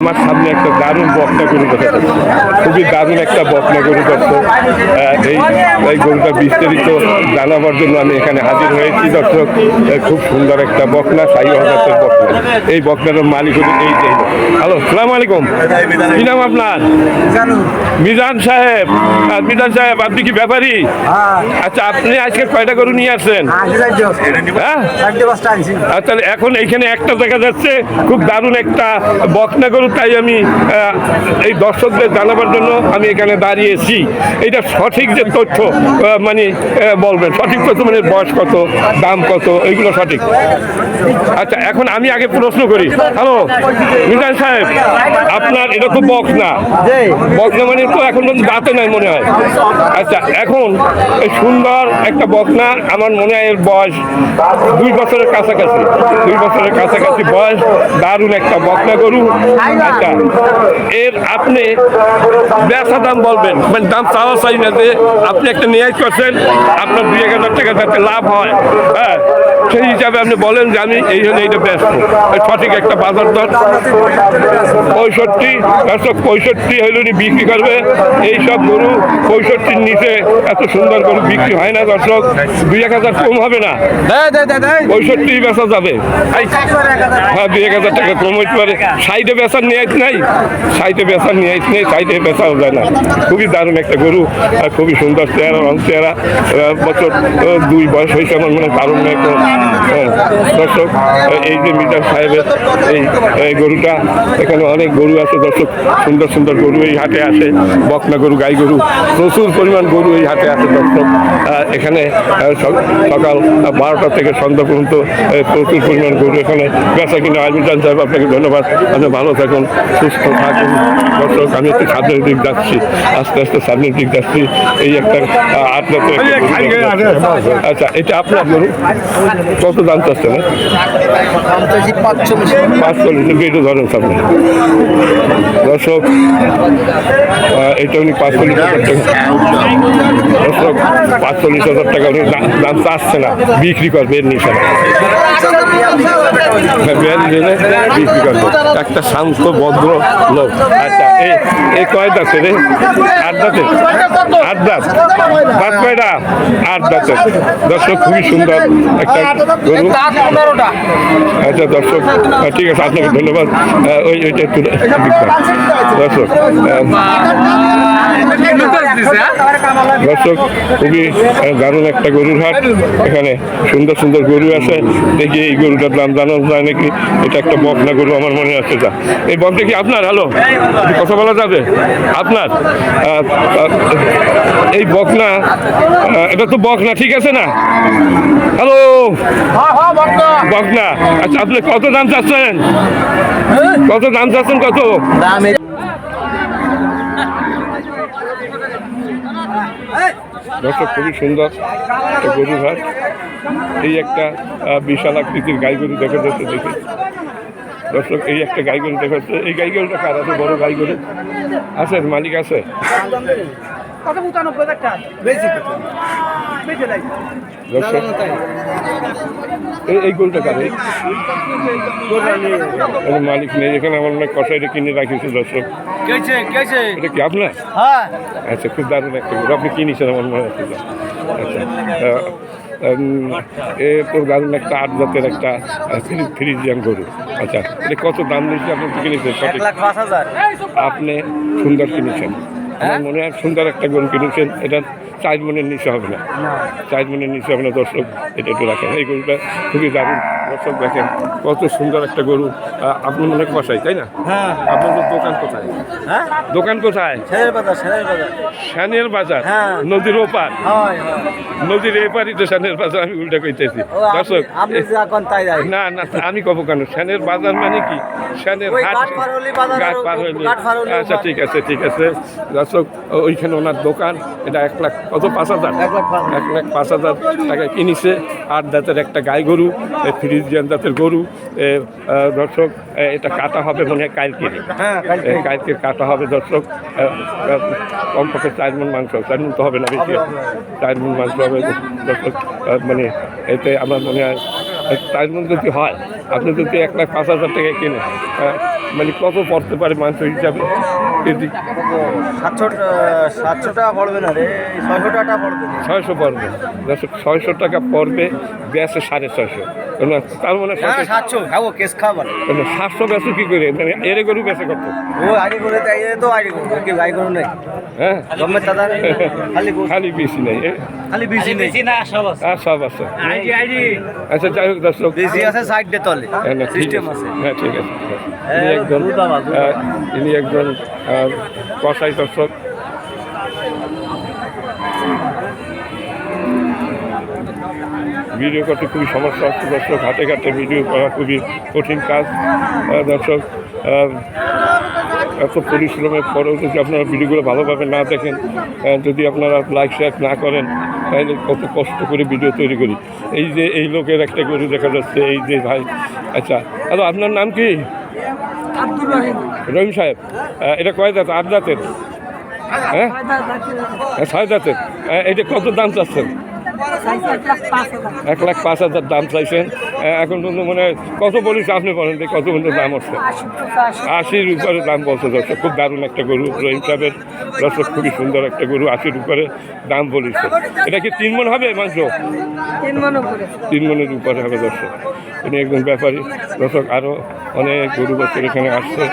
আমার সামনে একটা দারুণ বকনা গরু দেখা যাচ্ছে, খুবই দারুণ একটা বকনা গরু দর্শক। এই গরুটা বিস্তারিত জানাবার জন্য আমি এখানে হাজির হয়েছি দর্শক। খুব সুন্দর একটা বকনা, শাহী হযরতের বকনা। এই বকনার মালিক হলো এই যে। হ্যালো, সালাম আলাইকুম। কি নাম আপনার? মিজান সাহেব। মিজান সাহেব, আপনি কি ব্যাপারী? আচ্ছা, আপনি আজকে কয়টা গরু নিয়ে আসছেন? হ্যাঁ, আচ্ছা, এখন এইখানে একটা দেখা যাচ্ছে খুব দারুণ একটা বকনা গরু, তাই আমি এই দর্শকদের জানাবার জন্য আমি এখানে দাঁড়িয়েছি। এটা সঠিক যে তথ্য মানে বলবেন, সঠিক তথ্য মানে বয়স কত, দাম কত, এইগুলো সঠিক। আচ্ছা, এখন আমি আগে প্রশ্ন করি। হ্যালো মিজান সাহেব, আপনার এটা তো বকনা, বকনা মানে তো এখন দাঁতে নাই মনে হয়। আচ্ছা, এখন এই সুন্দর একটা বকনা, আমার মনে হয় এর বয়স 2 বছরের কাছাকাছি, 2 বছরের কাছাকাছি বয়স, দারুণ একটা বকনা গরু। আচ্ছা, এর আপনি বেচা দাম বলবেন, মানে দাম চাওয়া চাই না, যে আপনি একটা নিয়ে করছেন, আপনার 2-1 হাজার টাকা যাতে লাভ হয়, হ্যাঁ, সেই হিসাবে আপনি বলেন যে আমি এই জন্য এইটা ব্যস্ত। সঠিক একটা বাজার দর 65 হইলে বিক্রি করবে। এইসব গরু 65-র নিচে এত সুন্দর গরু বিক্রি হয় না দর্শক। 2-1 হাজার কম হবে না, 65 বেচা যাবে। হ্যাঁ, 2-1 হাজার টাকা কম হইতে পারে। সাইডে বেচার নিয়ে নাই, সাইডে বেচার নিয়ে নেই, সাইডে বেচাও যায় না। খুবই দারুণ একটা গরু, খুবই সুন্দর চেহারা, রং চেহারা। বছর 2 বয়স হয়েছে আমার মনে দারুণ একটা। দর্শক, এই যে মিজান সাহেবের এই গরুটা, এখানে অনেক গরু আছে দর্শক, সুন্দর সুন্দর গরু এই হাটে আসে, বকনা গরু, গাই গরু, প্রচুর পরিমাণ গরু এই হাটে আসে দর্শক। এখানে সকাল 12টা থেকে সন্ধ্যা পর্যন্ত প্রচুর পরিমাণ গরু এখানে বেচা কিনা। মিজান সাহেব, আপনাকে ধন্যবাদ, আপনি ভালো থাকুন, সুস্থ থাকুন। দর্শক, আমি একটু সামনের দিক যাচ্ছি, আস্তে আস্তে সামনের দিক যাচ্ছি। এই একটা আটলাতে। আচ্ছা, এটা আপনার গরু কত দাম চাচ্ছে না? 45 ধরেন সামনে। দর্শক, এটা উনি 45,000 টাকা, দর্শক 45,000 টাকা উনি দাম চাচ্ছে না, বিক্রি করবে এর নিচে বিক্রি করবে। একটা শান্ত ভদ্র লোক। আচ্ছা, এই কয় দাঁতে রে? 8 দাঁতে, 8 দাঁত, দাঁত কয়টা? 8 দাঁতে। দর্শক, খুবই সুন্দর একটা গরু। আচ্ছা দর্শক, ঠিক আছে, আপনাকে ধন্যবাদ। ওইটা একটু দর্শক, দর্শক, খুবই দারুণ একটা গরুর হাট। এখানে সুন্দর সুন্দর গরু আছে। দেখি এই গরুটার দাম জানা যায় নাকি। এটা একটা বকনা গরু আমার মনে আছে। যা, এই বকটা কি আপনার? হ্যালো, কথা বলা যাবে? আপনার এই বকনা, এটা তো বকনা, ঠিক আছে না? হ্যালো, বকনা। আচ্ছা, আপনি কত দাম চাচ্ছেন? কত দাম চাচ্ছেন? কত দর্শক, খুবই সুন্দর একটা গরুর হাট। এই একটা বিশাল আকৃতির গাই গরু দেখা যাচ্ছে। দেখি দর্শক, এই একটা গাই গরু দেখা যাচ্ছে। এই গাই গরুটা কার আছে? বড় গাই গরু আছে, মালিক আছে? এই গরুটা কার? মালিক নেই এখানে, আমার অনেক কষাইটা কিনে রাখিয়েছে দর্শক। এটা কি আপনার? আচ্ছা, খুব দারুণ একটা গরু, আপনি কিনেছেন আমার মনে হচ্ছে। আচ্ছা, তো দারুণ একটা 8 জাতের একটা ফ্রিজিয়ান গরু। আচ্ছা, এটা কত দাম নিয়েছে আপনি কিনেছেন? 1,05,000। আপনি সুন্দর কিনেছেন, আমার মনে হয় সুন্দর একটা গরু কিনেছেন। এটা 4 মনের নিচে হবে না, 4 মনের নিচে হবে না দর্শক। এটা একটু রাখেন, এই গরুটা খুবই দারুণ দর্শক। দেখেন কত সুন্দর একটা গরু। আপনি মনে কষাই, তাই না? আপনাদের দোকান কোথায়? দোকান কোথায়? শ্যানের বাজার, নদীর ওপার। নদীর এপারই তো শ্যানের বাজার, আমি উল্টা কইতেছি দর্শক। না না, আমি কব কেন? শ্যানের বাজার মানে কি? শ্যানের হাট, ঘাট পার হইলে। আচ্ছা, ঠিক আছে, ঠিক আছে দর্শক, ওইখানে ওনার দোকান। এটা 1 লাখ কত? 5,000, 1,05,000 টাকায় কিনেছে। 8 দাঁতের একটা গাই গরু, ফ্রিজিয়ান জাতের গরু। দর্শক, এটা কাটা হবে মনে হয় কালকে, কালকে কাটা হবে দর্শক। কমপক্ষে 4 মণ মাংস, 4 মণ তো হবে না, বেশি 4 মণ মাংস হবে দর্শক। মানে এতে আমার মনে হয় তার মধ্যে যদি হয়, আপনি যদি 1,05,000 টাকা কেনেন, মানে কত পড়তে পারে মাংস হিসাবে কেজি? 700 টাকা পড়বে না রে, 600 টাকা পড়বে। 600 পড়বে, 600 টাকা পড়বে, বেচে 650। তার মানে 700 খাবো, কেস খাবার 700 বেচো কি করে? মানে এর গরু বেচে কত? ও আইডি করে তাই তো আইডি করে কি গাই গরু নাই। হ্যাঁ, গমের দাদা খালি বেশি নেই, খালি বেশি নেই না, সব আছে। আর সব আছে। আচ্ছা, যাই হোক দর্শক, বেশি আছে সাইড দে তলে সিস্টেম আছে। হ্যাঁ, ঠিক আছে। ইনি একজন কসাই দর্শক। ভিডিও করতে খুবই সমস্যা হচ্ছে দর্শক, হাতে ঘাটে ভিডিও করা খুবই কঠিন কাজ দর্শক। এত পরিশ্রমের পরেও যদি আপনারা ভিডিওগুলো ভালোভাবে না দেখেন, যদি আপনারা লাইক শেয়ার না করেন, তাহলে কত কষ্ট করে ভিডিও তৈরি করি। এই যে এই লোকের একটা গরু দেখা যাচ্ছে, এই যে ভাই। আচ্ছা, হ্যালো, আপনার নাম কি? রহিম সাহেব। এটা কয় দাঁত? 8 দাঁতের? হ্যাঁ, 6 দাঁতের। এটা কত দাম চাচ্ছেন? 1,05,000 দাম চাইছেন। এখন পর্যন্ত মানে কত বলিস আপনি বলেন, কত পর্যন্ত দাম হচ্ছে? 80-র উপরে দাম বলছে দর্শক। খুব দারুণ একটা গরু রহিম সাহেবের দর্শক, খুবই সুন্দর একটা গরু। 80-র উপরে দাম বলিছে। এটা কি 3 মণ হবে মাংস? 3 মণের উপরে হবে দর্শক। তিনি একজন ব্যাপারী দর্শক। আরও অনেক গরু বছর এখানে আসছে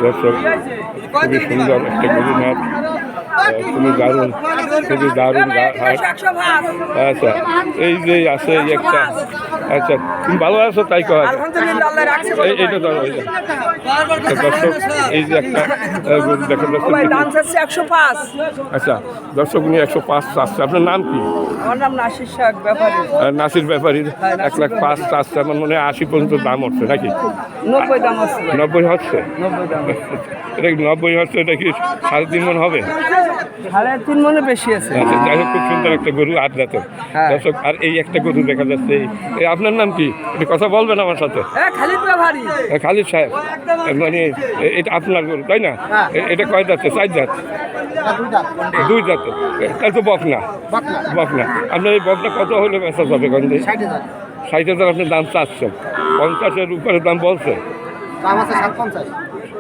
দর্শক। খুবই সুন্দর একটা গরু নাচ, খুবই দারুণ, খুবই দারুণ হাট। আচ্ছা, এই যে আছে এই একটা। আচ্ছা, তুমি ভালো আছো? তাই কয় এইটা ধরো। দর্শক, এই যে একটা গরু দেখা যাচ্ছে। আচ্ছা দর্শক, উনি 105 চাচ্ছে। আপনার নাম কি? আমার নাম নাসির শেখ, ব্যাপারী। নাসির ব্যাপারীর 1,05,000 চাচ্ছে। আমার মনে হয় 80 পর্যন্ত দাম হচ্ছে নাকি? 90 দাম আছে। 90 হচ্ছে? 90 দাম। এটা কি 90 হচ্ছে? এটা কি 3.5 মণ হবে? 3.5 মনে বেশি আছে। আচ্ছা, যাই হোক, খুব সুন্দর একটা গরু, 8 দাঁতের দর্শক। আর এই একটা গরু দেখা যাচ্ছে। এই আপনার নাম কি? এটা কথা বলবেন আমার সাথে? খালিদ ব্যাপারী। খালিদ সাহেব, মানে এটা আপনার গরু তাই না? এটা কয় দাঁতে? 4 দাঁত? 2 দাঁতে। তাই তো বকনা। বকনা। আপনার এই বকনা কত হলে বেচা যাবে গঞ্জে? 60,000 আপনি দাম চাচ্ছেন। 50-এর উপরে দাম বলছে?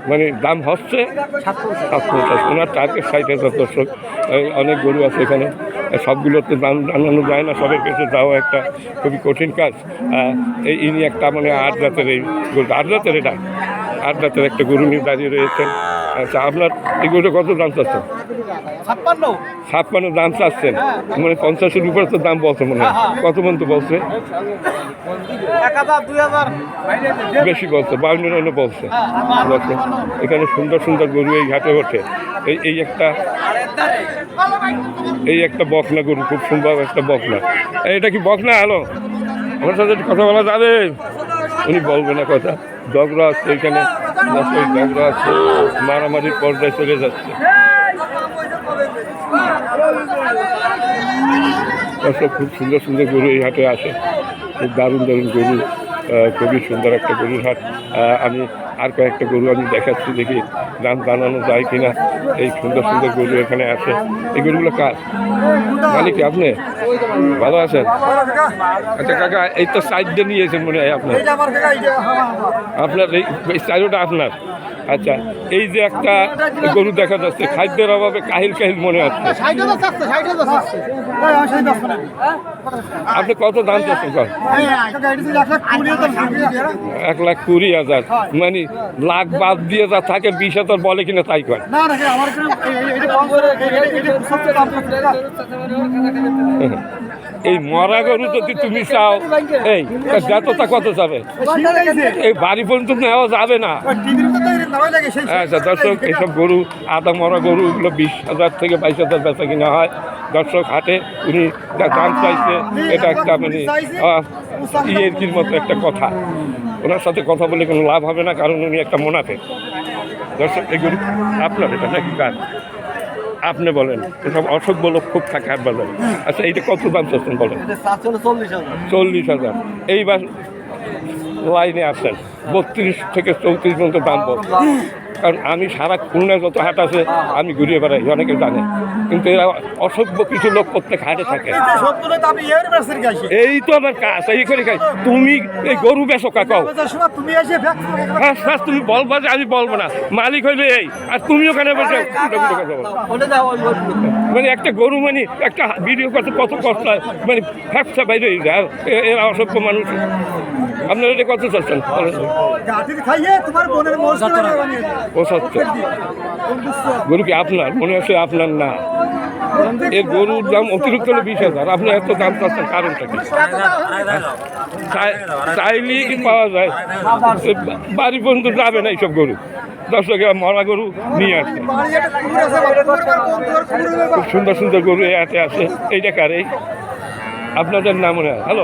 মানে দাম হচ্ছে 57। ওনার টার্গেট 60,000 দর্শক। অনেক গরু আছে এখানে, সবগুলোতে দাম জানানো যায় না, সবের কাছে যাওয়া একটা খুবই কঠিন কাজ। ইনি একটা মানে 8 দাঁতের এই গরু। 8 দাঁতের? এটা 8 দাঁতের একটা গরু নিয়ে দাঁড়িয়ে রয়েছেন। আচ্ছা, আপনার এই গরুটা কত দাম চাচ্ছেন? 56 দাম চাচ্ছেন। মানে 50-এর উপরে তো দাম বলছে মনে হয়। কত পর্যন্ত বলছে? 1,000-2,000 বেশি বলছে, 52 বলছে। এখানে সুন্দর সুন্দর গরু এই ঘাটে ওঠে। এই একটা বকনা গরু, খুব সুন্দর একটা বকনা। এটা কি বকনা? হ্যালো, আমার সাথে কথা বলা যাবে? উনি বলবে না কথা, ঝগড়া আছে এখানে, ঝগড়া আছে, মারামারির পর্যায়ে চলে যাচ্ছে। খুব সুন্দর সুন্দর গরু এই হাটে আসে, খুব দারুণ দারুণ গরু, খুবই সুন্দর একটা গরুর হাট। আমি আর কয়েকটা গরু আমি দেখাচ্ছি, দেখি দাম জানানো যায় কিনা। এই সুন্দর সুন্দর গরু এখানে আসে। এই গরুগুলো কার মালিক? আপনি ভালো আছেন? আচ্ছা কাকা, এই তো সাইডে নিয়েছেন মনে হয় আপনার এই চারোটা আপনার? আচ্ছা, এই যে একটা গরু দেখা যাচ্ছে, খাদ্যের অভাবে কাহিল কাহিল মনে হচ্ছে। আপনি কত দাম চাচ্ছেন? 1,20,000। মানে লাখ বাদ দিয়ে যা থাকে 20,000 বলে কিনা তাই কয়। এই মরা গরু যদি তুমি চাও, এই যতটা কত যাবে? এই বাড়ি পর্যন্ত নেওয়া যাবে না। আচ্ছা দর্শক, এইসব গরু, আধা মরা গরুগুলো 20,000 থেকে 22,000 বেচা কিনা হয় দর্শক হাটে। উনি যা দাম চাইছে, এটা একটা মানে ইয়ের মতো একটা কথা। ওনার সাথে কথা বলে কোনো লাভ হবে না, কারণ উনি একটা মুনাফেক দর্শক। এই গরু আপনার এটা নাকি কার? আপনি বলেন। এসব অসভ্য লোক খুব থাকে হাট বাজারে। আচ্ছা, এইটা কত দাম চাচ্ছেন বলেন? 40,000। 40,000। এইবার লাইনে আসেন 32 থেকে 34 পর্যন্ত দাম বল, কারণ আমি সারা খুলনায় যত হাট আছে আমি ঘুরিয়ে বেড়াই, অনেকে জানে, কিন্তু এরা অসভ্য কিছু লোক প্রত্যেক হাটে থাকে। এই তো আমার কাজ, এই করে খাই। তুমি এই গরু বেচো কাকাও, তুমি বলবা যে আমি বলবো না, মালিক হইলে এই, আর তুমি ওখানে বসে মানে একটা গরু মানে একটা ভিডিও করতে কত কষ্ট হয়, মানে ফ্যাপসা বাইরে হয়ে যায়। আর এরা অসভ্য মানুষ। আপনারা এটা কত চাচ্ছেন? ও সত্য গরু কি আপনার? মনে হচ্ছে আপনার না। এর গরুর দাম অতিরিক্ত হলো 20,000, আপনি এত দাম চাচ্ছেন কারণটা কি? চাইলেই কি পাওয়া যায়? বাড়ি পর্যন্ত যাবে না এইসব গরু, 10 টাকা মরা গরু নিয়ে আসে। খুব সুন্দর সুন্দর গরু এই হাটে আছে। এইটা কার? এই আপনাদের নাম মনে হয়? হ্যালো,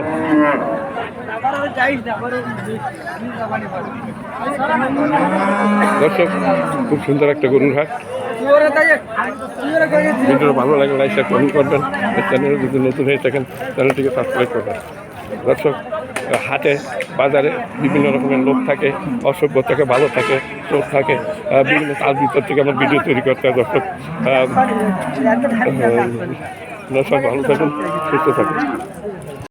দর্শক, খুব সুন্দর একটা গরুর হাট। ভিডিও ভালো লাগলে লাইক শেয়ার কমেন্ট করবেন। চ্যানেলে যদি নতুন হয়ে থাকেন চ্যানেলটিকে সাবস্ক্রাইব করবেন। দর্শক, হাটে বাজারে বিভিন্ন রকমের লোক থাকে, অসভ্য থাকে, ভালো থাকে, চোখ থাকে, বিভিন্ন তার ভিতর থেকে আমার ভিডিও তৈরি করতে হয়। দর্শক, দর্শক ভালো থাকুন, সুস্থ থাকুন।